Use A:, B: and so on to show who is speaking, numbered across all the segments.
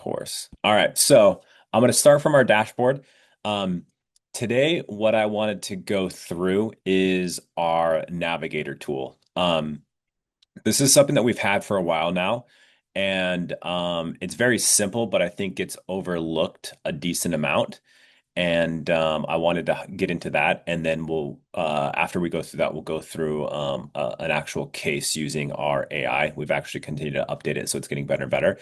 A: course. All right, so I'm going to start from our dashboard. Um, Today, what I wanted to go through is our Navigator tool. This is something that we've had for a while now, and it's very simple, but I think it's overlooked a decent amount. And I wanted to get into that, and then after we go through that, we'll go through an actual case using our AI. We've actually continued to update it, so it's getting better and better.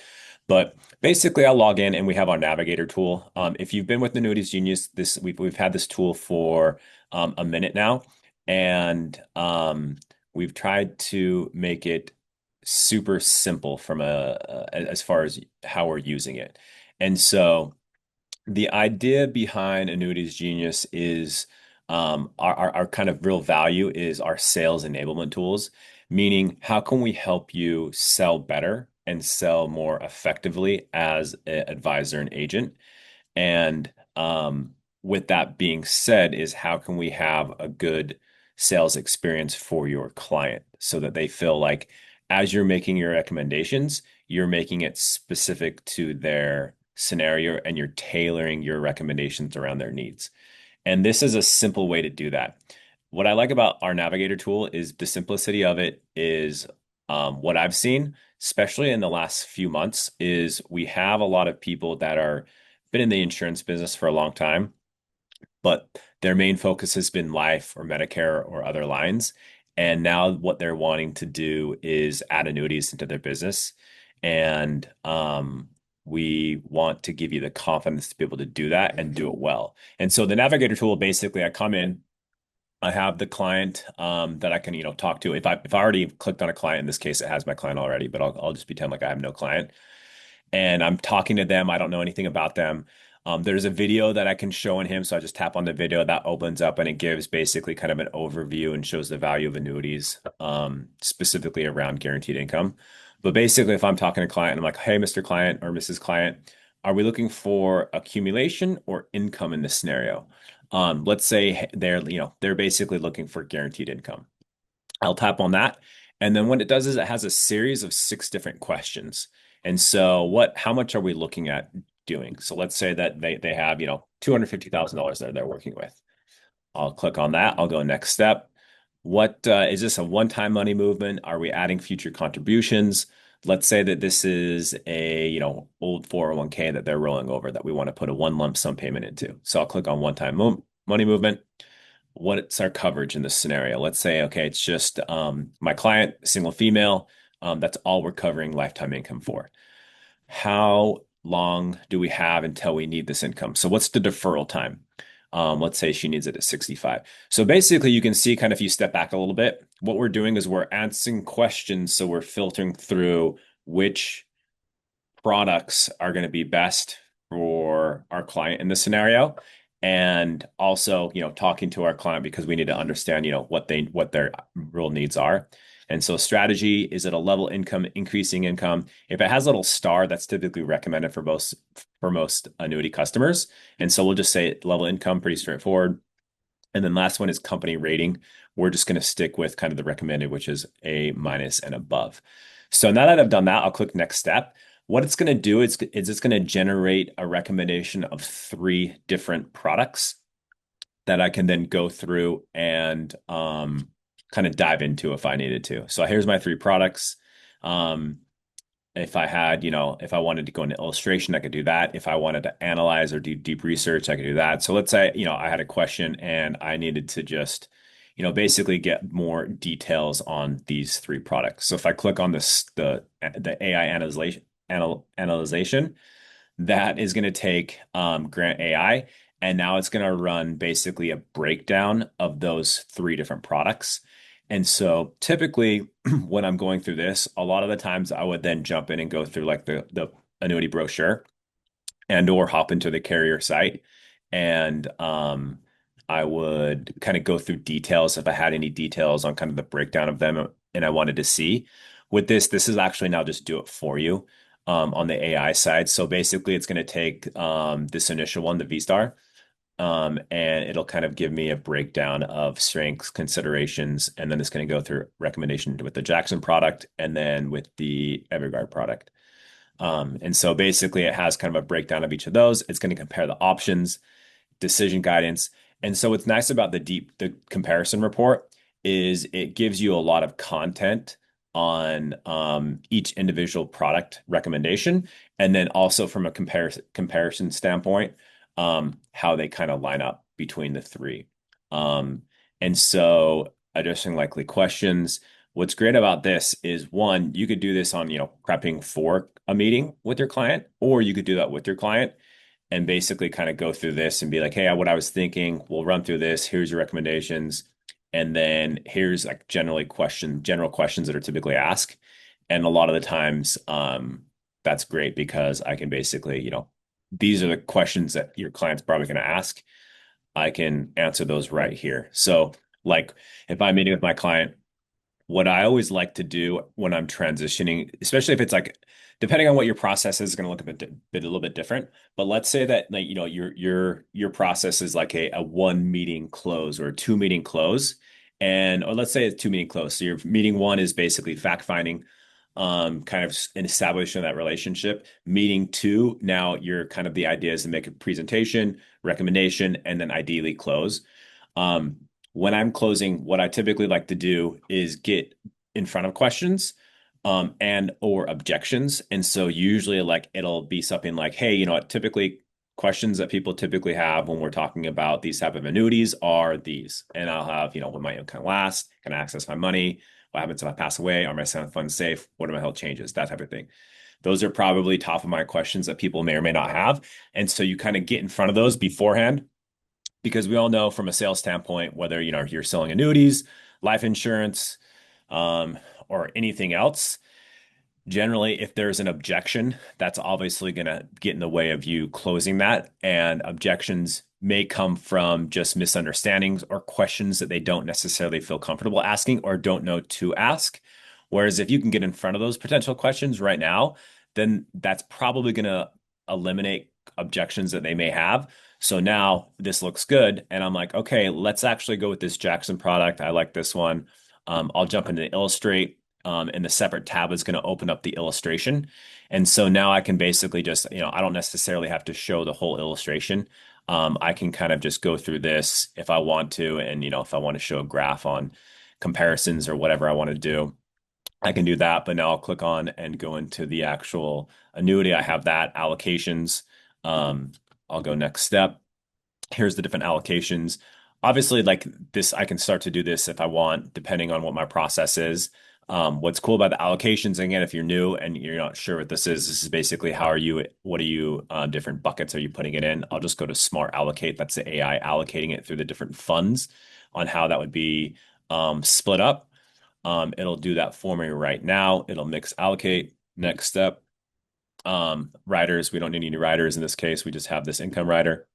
A: But basically, I'll log in, and we have our Navigator tool. If you've been with Annuities Genius, we've had this tool for a minute now, and we've tried to make it super simple from as far as how we're using it. And so the idea behind Annuities Genius is our kind of real value is our sales enablement tools, meaning how can we help you sell better and sell more effectively as an advisor and agent? And with that being said, is how can we have a good sales experience for your client so that they feel like as you're making your recommendations, you're making it specific to their scenario and you're tailoring your recommendations around their needs. And this is a simple way to do that. What I like about our Navigator tool is the simplicity of it is what I've seen, especially in the last few months, is we have a lot of people that are been in the insurance business for a long time, but their main focus has been life or Medicare or other lines. And now what they're wanting to do is add annuities into their business. And we want to give you the confidence to be able to do that and do it well. And so the Navigator tool, basically, I come in, I have the client that I can, talk to. If I already clicked on a client, in this case, it has my client already, but I'll just pretend like I have no client and I'm talking to them. I don't know anything about them. There's a video that I can show on him. So I just tap on the video that opens up and it gives basically kind of an overview and shows the value of annuities, specifically around guaranteed income. But basically, if I'm talking to a client, I'm like, hey, Mr. Client or Mrs. Client, are we looking for accumulation or income in this scenario? Let's say they're basically looking for guaranteed income. I'll tap on that. And then what it does is it has a series of 6 different questions. And so how much are we looking at doing? So let's say that they have, $250,000 that they're working with. I'll click on that. I'll go next step. What is this a one-time money movement? Are we adding future contributions? Let's say that this is a, old 401k that they're rolling over that we want to put a one lump sum payment into. So I'll click on one-time money movement. What's our coverage in this scenario? Let's say, okay, it's just my client, single female. That's all we're covering lifetime income for. How long do we have until we need this income? So what's the deferral time? Let's say she needs it at 65. So basically, you can see kind of if you step back a little bit, what we're doing is we're answering questions. So we're filtering through which products are going to be best for our client in this scenario. And also, talking to our client because we need to understand, what their real needs are. And so strategy, is it a level income, increasing income? If it has a little star, that's typically recommended for most annuity customers. And so we'll just say level income, pretty straightforward. And then last one is company rating. We're just going to stick with kind of the recommended, which is A minus and above. So now that I've done that, I'll click next step. What it's going to do is it's going to generate a recommendation of 3 different products that I can then go through and kind of dive into if I needed to. So here's my 3 products. If I wanted to go into illustration, I could do that. If I wanted to analyze or do deep research, I could do that. So let's say, I had a question and I needed to just, basically get more details on these 3 products. So if I click on the AI analyzation, that is going to take GrantAI, and now it's going to run basically a breakdown of those 3 different products. And so typically when I'm going through this, a lot of the times I would then jump in and go through like the annuity brochure and or hop into the carrier site. And I would kind of go through details if I had any details on kind of the breakdown of them and I wanted to see. With this is actually now just do it for you on the AI side. So basically it's going to take this initial one, the V-star, and it'll kind of give me a breakdown of strengths, considerations, and then it's going to go through recommendation with the Jackson product and then with the Everguard product. And so basically it has kind of a breakdown of each of those. It's going to compare the options, decision guidance. And so what's nice about the comparison report is it gives you a lot of content on each individual product recommendation, and then also from a comparison standpoint, how they kind of line up between the three. Um, and so addressing likely questions. What's great about this is one, you could do this on, prepping for a meeting with your client, or you could do that with your client and basically kind of go through this and be like, hey, what I was thinking, we'll run through this. Here's your recommendations. And then here's like general questions that are typically asked. And a lot of the times, that's great because I can basically, these are the questions that your client's probably going to ask. I can answer those right here. So, like, if I'm meeting with my client, what I always like to do when I'm transitioning, especially if it's like, depending on what your process is going to look a little bit different. But let's say that like, your process is like a one meeting close or a two meeting close. Or let's say it's two meeting close. So your meeting one is basically fact finding, kind of an establishing that relationship. Meeting two, now you're kind of the idea is to make a presentation, recommendation, and then ideally close. Um, when I'm closing, what I typically like to do is get in front of questions and or objections. And so usually like it'll be something like, hey, typically questions that people typically have when we're talking about these type of annuities are these. And I'll have, when my income lasts, can I access my money? What happens if I pass away? Are my funds safe? What are my health changes? That type of thing. Those are probably top of mind questions that people may or may not have. And so you kind of get in front of those beforehand because we all know from a sales standpoint, whether you're selling annuities, life insurance, um, or anything else, generally, if there's an objection, that's obviously going to get in the way of you closing that. And objections may come from just misunderstandings or questions that they don't necessarily feel comfortable asking or don't know to ask. Whereas if you can get in front of those potential questions right now, then that's probably going to eliminate objections that they may have. So now this looks good. And I'm like, okay, let's actually go with this Jackson product. I like this one. I'll jump into Illustrate, and the separate tab is going to open up the illustration. And so now I can basically just, I don't necessarily have to show the whole illustration. I can kind of just go through this if I want to. And, if I want to show a graph on comparisons or whatever I want to do, I can do that. But now I'll click on and go into the actual annuity. I have that allocations. Um, I'll go next step. Here's the different allocations. Obviously, like this, I can start to do this if I want, depending on what my process is. What's cool about the allocations, again, if you're new and you're not sure what this is basically what are you, different buckets are you putting it in? I'll just go to Smart Allocate. That's the AI allocating it through the different funds on how that would be split up. It'll do that for me right now. It'll mix allocate. Next step. Riders, we don't need any riders in this case. We just have this income rider.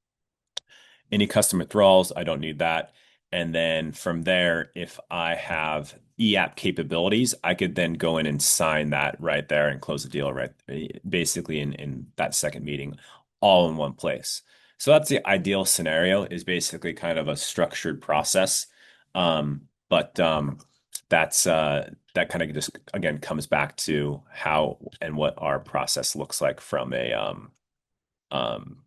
A: Any custom withdrawals, I don't need that. And then from there, if I have e-app capabilities, I could then go in and sign that right there and close the deal right basically in that second meeting, all in one place. So that's the ideal scenario, is basically kind of a structured process. But that's that kind of just again comes back to how and what our process looks like from a um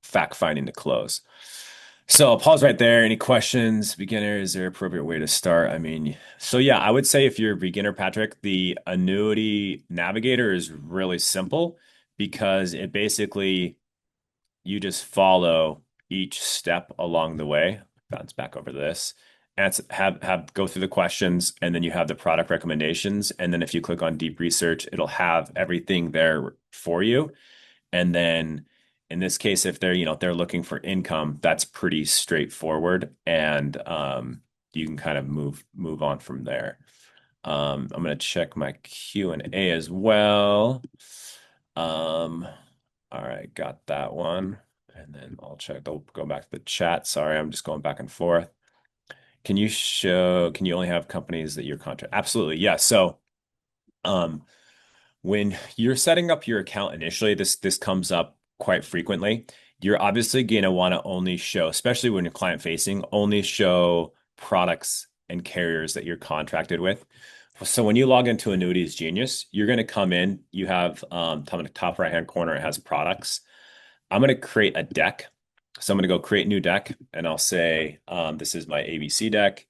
A: fact finding to close. So I'll pause right there. Any questions, beginner? Is there an appropriate way to start? I mean, so yeah, I would say if you're a beginner, Patrick, the annuity navigator is really simple because it basically you just follow each step along the way. Bounce back over this. And have go through the questions, and then you have the product recommendations. And then if you click on deep research, it'll have everything there for you. And then in this case, if they're looking for income, that's pretty straightforward. And you can kind of move on from there. I'm going to check my Q&A as well. All right, got that one. And then I'll go back to the chat. Sorry, I'm just going back and forth. Can you only have companies that you're contract? Absolutely. Yeah. So, when you're setting up your account initially, this comes up quite frequently. You're obviously going to want to only show, especially when you're client facing, only show products and carriers that you're contracted with. So when you log into Annuities Genius, you're going to come in. You have top in the top right hand corner, it has products. I'm going to create a deck. So I'm going to go create new deck, and I'll say this is my ABC deck.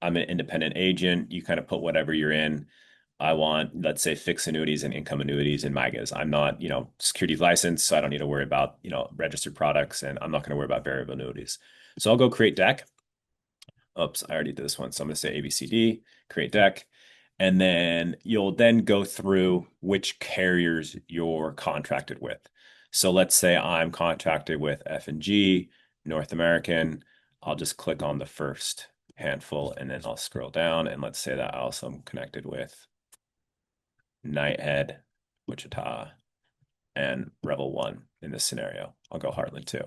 A: I'm an independent agent. You kind of put whatever you're in. I want, let's say, fixed annuities and income annuities and MIGAs. I'm not, securities licensed, so I don't need to worry about, registered products, and I'm not going to worry about variable annuities. So I'll go create deck. Oops, I already did this one. So I'm going to say ABCD, create deck. And then you'll then go through which carriers you're contracted with. So let's say I'm contracted with F&G, North American. I'll just click on the first handful and then I'll scroll down. And let's say that I also am connected with Nighthead, Wichita, and Rebel One in this scenario. I'll go Heartland too.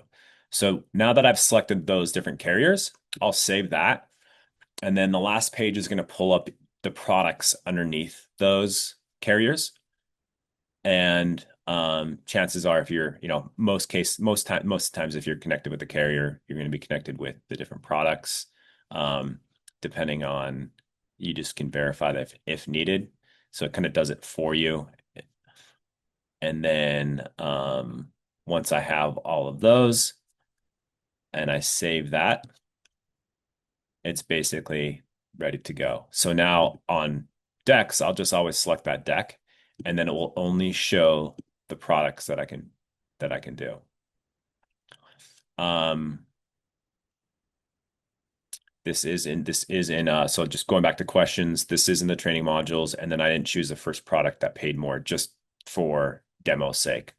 A: So now that I've selected those different carriers, I'll save that. And then the last page is going to pull up the products underneath those carriers. And chances are, if you're, most times, if you're connected with the carrier, you're going to be connected with the different products. Depending on, you just can verify that if needed. So it kind of does it for you. And then once I have all of those and I save that, it's basically ready to go. So now on decks, I'll just always select that deck, and then it will only show the products that I can do. Um, so just going back to questions, this is in the training modules, and then I didn't choose the first product that paid more just for demo's sake.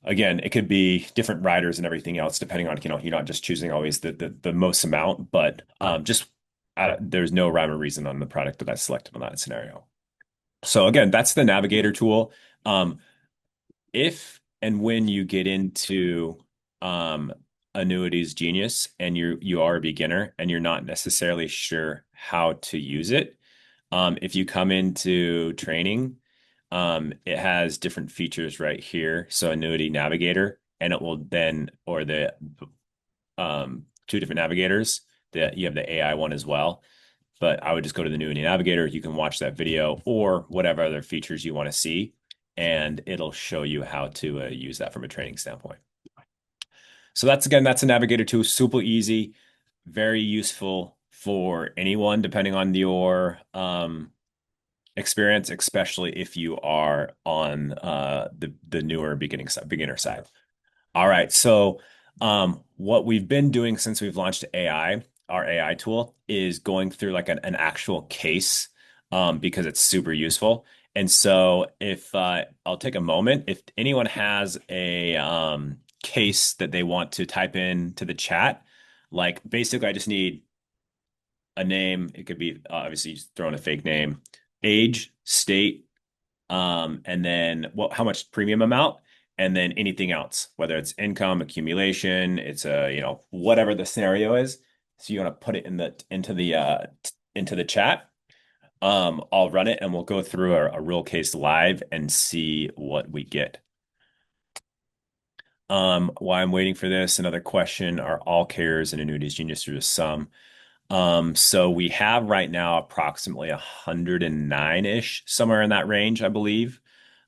A: Again, it could be different riders and everything else, depending on, you're not just choosing always the most amount, but just there's no rhyme or reason on the product that I selected on that scenario. So again, that's the Navigator tool. If and when you get into Annuities Genius and you are a beginner and you're not necessarily sure how to use it, if you come into training, it has different features right here. So Annuity Navigator, and it will then, or the two different navigators, that you have the AI one as well. But I would just go to the Annuity Navigator. You can watch that video or whatever other features you want to see, and it'll show you how to use that from a training standpoint. So that's a Navigator tool, super easy, very useful for anyone, depending on your experience, especially if you are on the newer beginner side. All right, so what we've been doing since we've launched our AI tool, is going through like an actual case, because it's super useful. And so if I'll take a moment, if anyone has a case that they want to type in to the chat, like basically I just need a name. It could be obviously just throwing a fake name, age, state, and then how much premium amount, and then anything else, whether it's income, accumulation, it's whatever the scenario is. So you want to put it into the chat. I'll run it and we'll go through a real case live and see what we get. While I'm waiting for this, another question: are all carriers in Annuities Genius, or just some? So we have right now approximately 109-ish, somewhere in that range, I believe.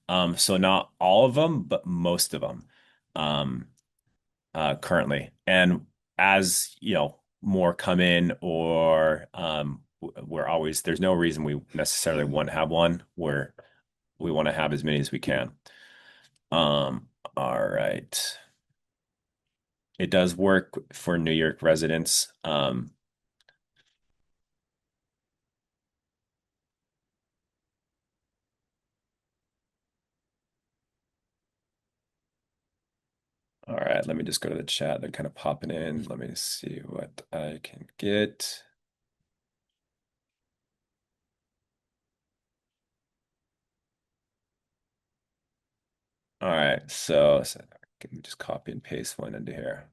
A: So not all of them, but most of them, currently. And as more come in, or there's no reason we necessarily want to have one, where we want to have as many as we can. All right. It does work for New York residents. All right, let me just go to the chat. They're kind of popping in. Let me see what I can get. All right, so can we just copy and paste one into here?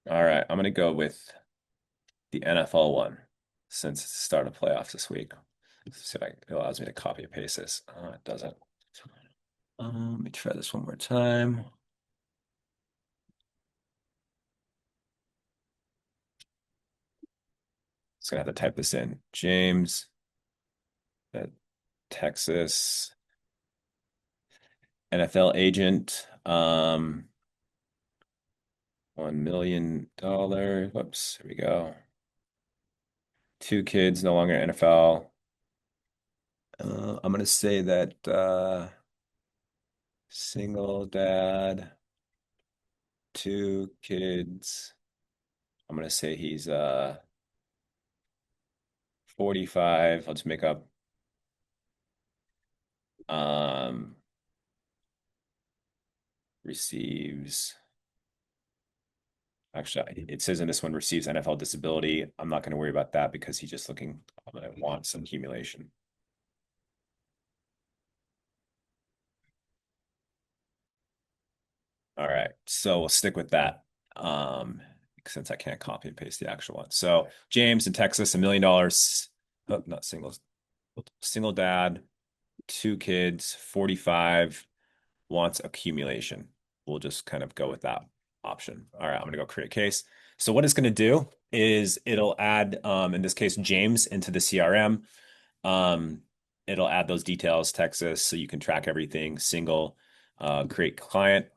A: All right, I'm gonna go with the NFL one, since it's the start of playoffs this week. Let's see if it allows me to copy and paste this. It doesn't. Let me try this one more time. Just gonna have to type this in. James at Texas NFL agent. $1 million. Whoops, here we go. Two kids, no longer NFL. I'm gonna say that single dad, two kids. I'm gonna say he's 45. Let's make up um receives actually it says in this one receives NFL disability. I'm not gonna worry about that because he's just looking. I'm gonna want some accumulation. All right, so we'll stick with that. Since I can't copy and paste the actual one. So James in Texas, $1 million. Oh, not singles, single dad, two kids, 45, wants accumulation. We'll just kind of go with that option. All right, I'm gonna go create a case. So what it's gonna do is it'll add, in this case, James into the CRM. Um, it'll add those details, Texas, so you can track everything, single, create client.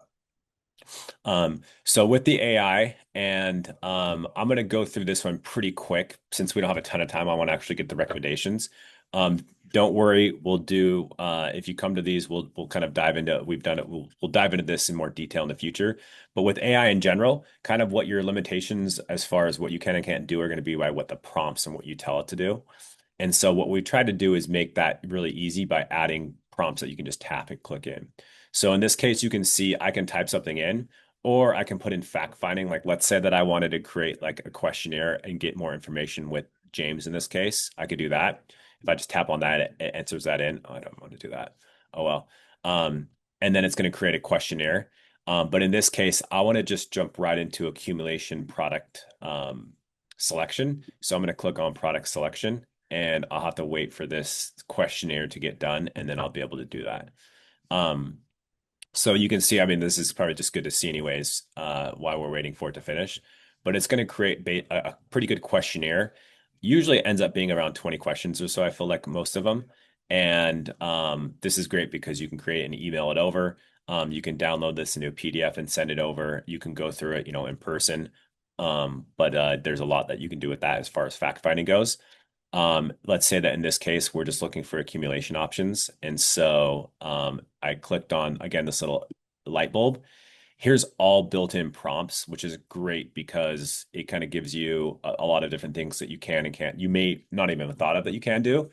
A: So with the AI, and I'm going to go through this one pretty quick since we don't have a ton of time. I want to actually get the recommendations. Um, don't worry, we'll do if you come to these, we'll kind of dive into we've done it. We'll dive into this in more detail in the future. But with AI in general, kind of what your limitations as far as what you can and can't do are going to be by what the prompts and what you tell it to do. And so what we tried to do is make that really easy by adding prompts that you can just tap and click in. So in this case, you can see I can type something in, or I can put in fact finding. Like, let's say that I wanted to create like a questionnaire and get more information with James in this case. I could do that. If I just tap on that, it answers that in. Oh, I don't want to do that. Oh, well. And then it's going to create a questionnaire. But in this case, I want to just jump right into accumulation product selection. So I'm going to click on product selection and I'll have to wait for this questionnaire to get done and then I'll be able to do that. Um, so you can see, I mean, this is probably just good to see anyways, while we're waiting for it to finish. But it's going to create a pretty good questionnaire. Usually it ends up being around 20 questions or so, I feel like most of them. And this is great because you can create and email it over. You can download this into a PDF and send it over. You can go through it, in person. But there's a lot that you can do with that as far as fact finding goes. Let's say that in this case, we're just looking for accumulation options. And so I clicked on, again, this little light bulb. Here's all built-in prompts, which is great because it kind of gives you a lot of different things that you can and can't. You may not even have thought of that you can do.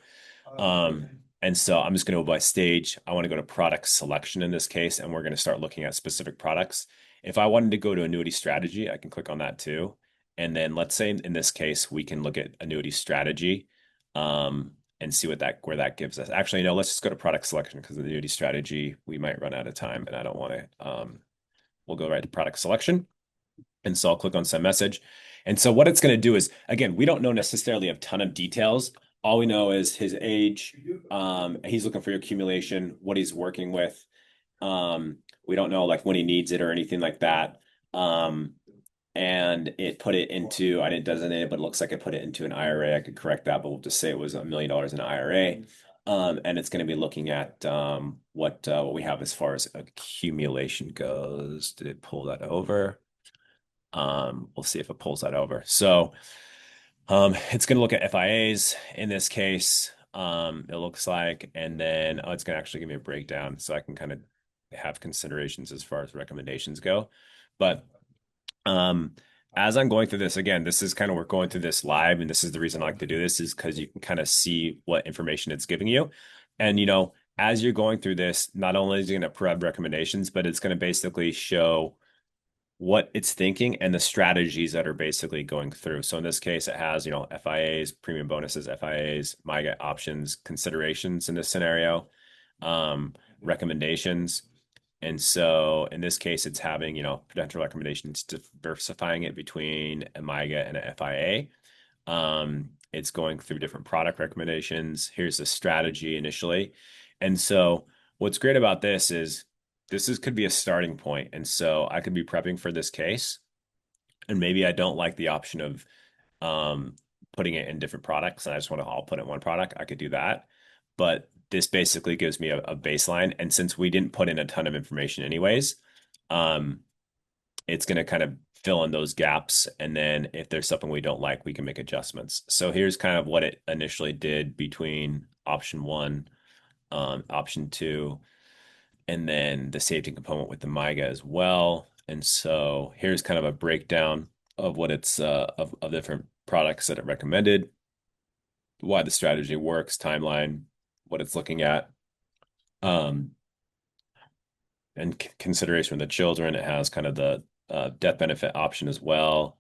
A: And so I'm just going to go by stage. I want to go to product selection in this case, and we're going to start looking at specific products. If I wanted to go to annuity strategy, I can click on that too. And then let's say in this case, we can look at annuity strategy and see where that gives us. Actually, no, let's just go to product selection because the annuity strategy, we might run out of time and I don't want to. We'll go right to product selection. And so I'll click on send message. And so what it's going to do is, again, we don't know necessarily a ton of details. All we know is his age. He's looking for accumulation, what he's working with. We don't know like when he needs it or anything like that. And it put it into, I didn't designate it, but it looks like I put it into an IRA. I could correct that, but we'll just say it was $1 million in an IRA. And it's going to be looking at what we have as far as accumulation goes. Did it pull that over? We'll see if it pulls that over. So it's going to look at FIAs in this case. It looks like, and then it's going to actually give me a breakdown so I can kind of have considerations as far as recommendations go. But as I'm going through this, again, this is kind of we're going through this live, and this is the reason I like to do this is because you can kind of see what information it's giving you. And as you're going through this, not only is it going to provide recommendations, but it's going to basically show what it's thinking and the strategies that are basically going through. So in this case, it has, FIAs, premium bonuses, FIAs, MYGA options, considerations in this scenario, recommendations. And so in this case, it's having, potential recommendations, diversifying it between a MYGA and an FIA. It's going through different product recommendations. Here's the strategy initially. And so what's great about this is could be a starting point. And so I could be prepping for this case. And maybe I don't like the option of putting it in different products and I just want to all put it in one product, I could do that. But this basically gives me a baseline. And since we didn't put in a ton of information anyways, um, it's going to kind of fill in those gaps. And then if there's something we don't like, we can make adjustments. So here's kind of what it initially did between option one, option two, and then the safety component with the MIGA as well. And so here's kind of a breakdown of what it's of different products that it recommended, why the strategy works, timeline, what it's looking at, um, and consideration of the children. It has kind of the death benefit option as well,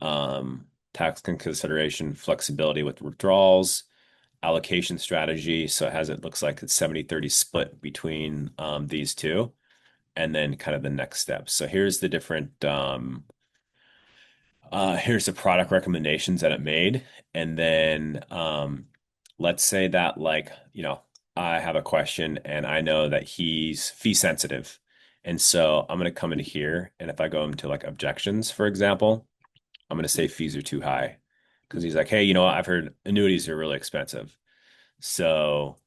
A: tax consideration, flexibility with withdrawals, allocation strategy. So it looks like it's 70-30 split between these two, and then kind of the next steps. So here's the different here's the product recommendations that it made. And then let's say that like, I have a question and I know that he's fee sensitive. And so I'm going to come into here. And if I go into like objections, for example, I'm going to say fees are too high because he's like, hey, you know what? I've heard annuities are really expensive. So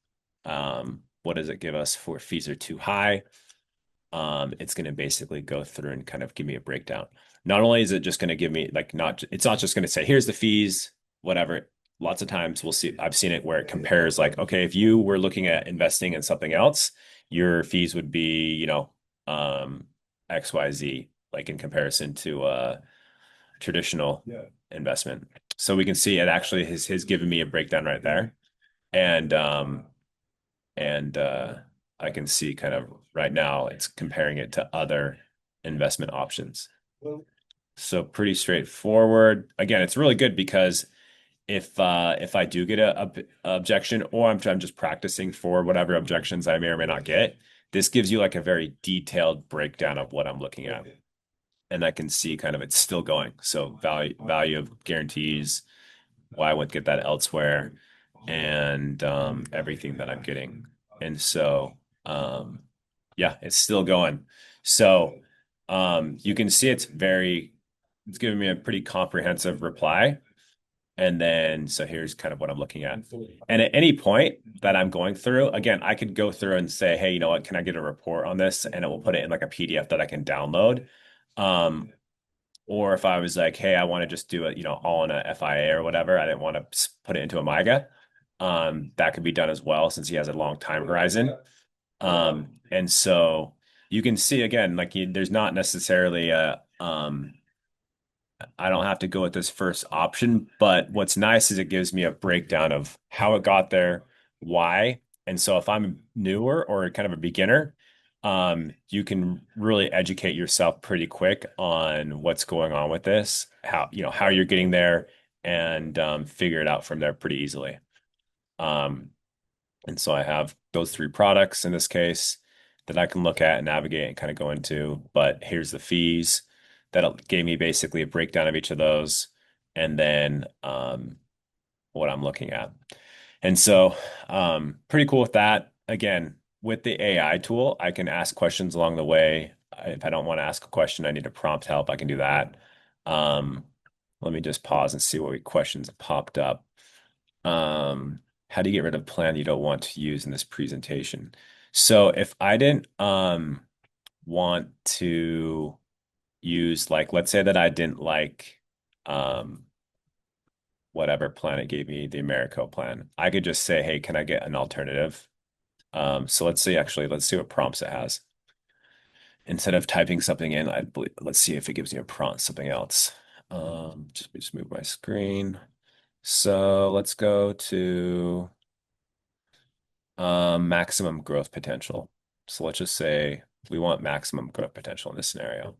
A: what does it give us for fees are too high? It's going to basically go through and kind of give me a breakdown. Not only is it just going to give me like it's not just going to say, here's the fees, whatever. Lots of times I've seen it where it compares like, okay, if you were looking at investing in something else, your fees would be, XYZ, like in comparison to traditional investment. So we can see it actually has given me a breakdown right there. And I can see kind of right now it's comparing it to other investment options. So pretty straightforward. Again, it's really good because if I do get a objection or I'm just practicing for whatever objections I may or may not get, this gives you like a very detailed breakdown of what I'm looking at. And I can see kind of it's still going. So value of guarantees, why I wouldn't get that elsewhere, and everything that I'm getting. And so, yeah, it's still going. So, you can see it's giving me a pretty comprehensive reply. And then, so here's kind of what I'm looking at. And at any point that I'm going through, again, I could go through and say, hey, you know what, can I get a report on this? And it will put it in like a PDF that I can download. Um, or if I was like, hey, I want to just do it, all in a FIA or whatever, I didn't want to put it into a MIGA. That could be done as well since he has a long time horizon. And so you can see again, like there's not necessarily I don't have to go with this first option, but what's nice is it gives me a breakdown of how it got there, why. And so if I'm newer or kind of a beginner, you can really educate yourself pretty quick on what's going on with this, how you're getting there, and figure it out from there pretty easily. Um, and so I have those three products in this case that I can look at and navigate and kind of go into. But here's the fees that gave me basically a breakdown of each of those, and then what I'm looking at. And so pretty cool with that. Again, with the AI tool, I can ask questions along the way. If I don't want to ask a question, I need a prompt help, I can do that. Let me just pause and see what questions popped up. How do you get rid of plan you don't want to use in this presentation? So if I didn't want to use like, let's say that I didn't like whatever plan it gave me, the Americo plan, I could just say, hey, can I get an alternative? So let's see what prompts it has. Instead of typing something in, let's see if it gives me a prompt, something else. Just move my screen. So let's go to maximum growth potential. So let's just say we want maximum growth potential in this scenario.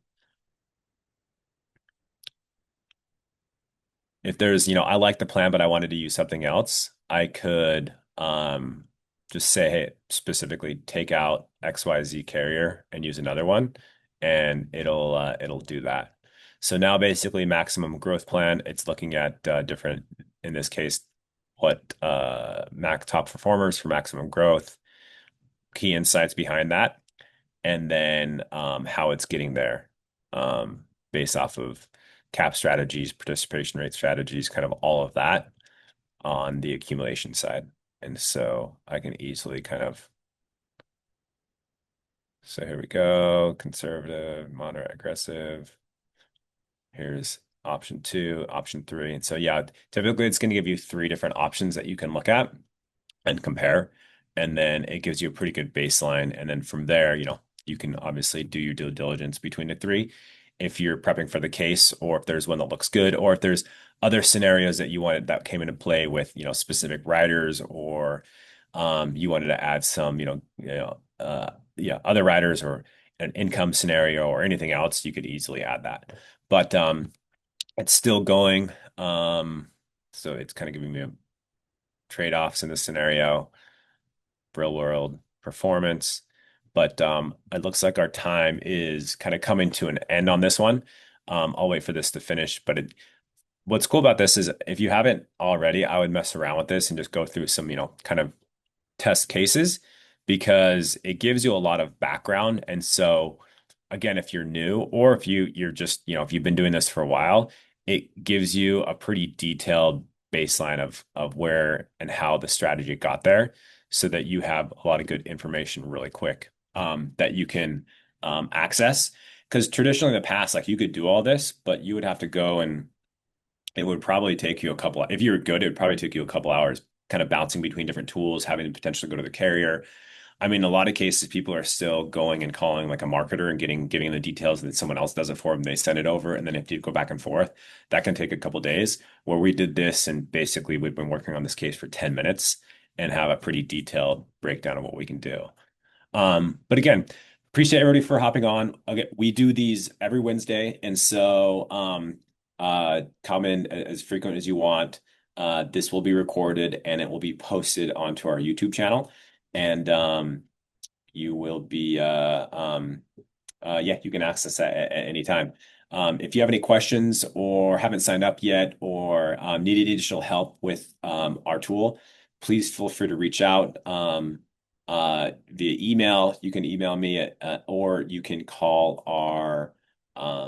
A: If there's, I like the plan, but I wanted to use something else, I could just say, hey, specifically take out XYZ carrier and use another one, and it'll do that. So now basically maximum growth plan, it's looking at different, in this case, what Mac top performers for maximum growth, key insights behind that, and then how it's getting there based off of cap strategies, participation rate strategies, kind of all of that on the accumulation side. And so I can easily kind of, so here we go, conservative, moderate, aggressive. Here's option two, option three. And so, yeah, typically it's going to give you three different options that you can look at and compare. And then it gives you a pretty good baseline. And then from there, you can obviously do your due diligence between the three if you're prepping for the case, or if there's one that looks good, or if there's other scenarios that you wanted that came into play with, specific riders, or you wanted to add some, yeah, other riders or an income scenario or anything else, you could easily add that. But it's still going. So it's kind of giving me trade-offs in this scenario, real world performance. But it looks like our time is kind of coming to an end on this one. I'll wait for this to finish. But what's cool about this is if you haven't already, I would mess around with this and just go through some, kind of test cases because it gives you a lot of background. And so again, if you're new or if you're just, if you've been doing this for a while, it gives you a pretty detailed baseline of where and how the strategy got there so that you have a lot of good information really quick that you can access. Because traditionally in the past, like you could do all this, but you would have to go and it would probably take you if you were good, it would probably take you a couple hours kind of bouncing between different tools, having to potentially go to the carrier. I mean, in a lot of cases, people are still going and calling like a marketer and giving the details, and then someone else does it for them. They send it over, and then if you go back and forth, that can take a couple days. Where we did this, and basically we've been working on this case for 10 minutes and have a pretty detailed breakdown of what we can do. But again, appreciate everybody for hopping on. Okay, we do these every Wednesday, and so come in as frequent as you want. This will be recorded and it will be posted onto our YouTube channel. And you will be yeah, you can access that at any time. If you have any questions or haven't signed up yet or need any additional help with our tool, please feel free to reach out via email. You can email me or you can call our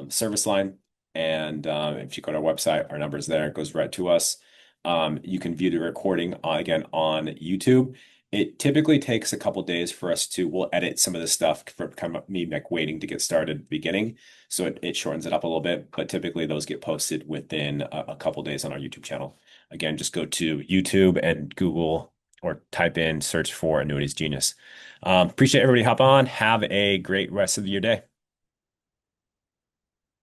A: service line. And if you go to our website, our number is there. It goes right to us. You can view the recording again on YouTube. It typically takes a couple days for us we'll edit some of the stuff for kind of me like waiting to get started at the beginning. So it shortens it up a little bit, but typically those get posted within a couple days on our YouTube channel. Again, just go to YouTube and Google or type in, search for Annuities Genius. Appreciate everybody hop on. Have a great rest of your day.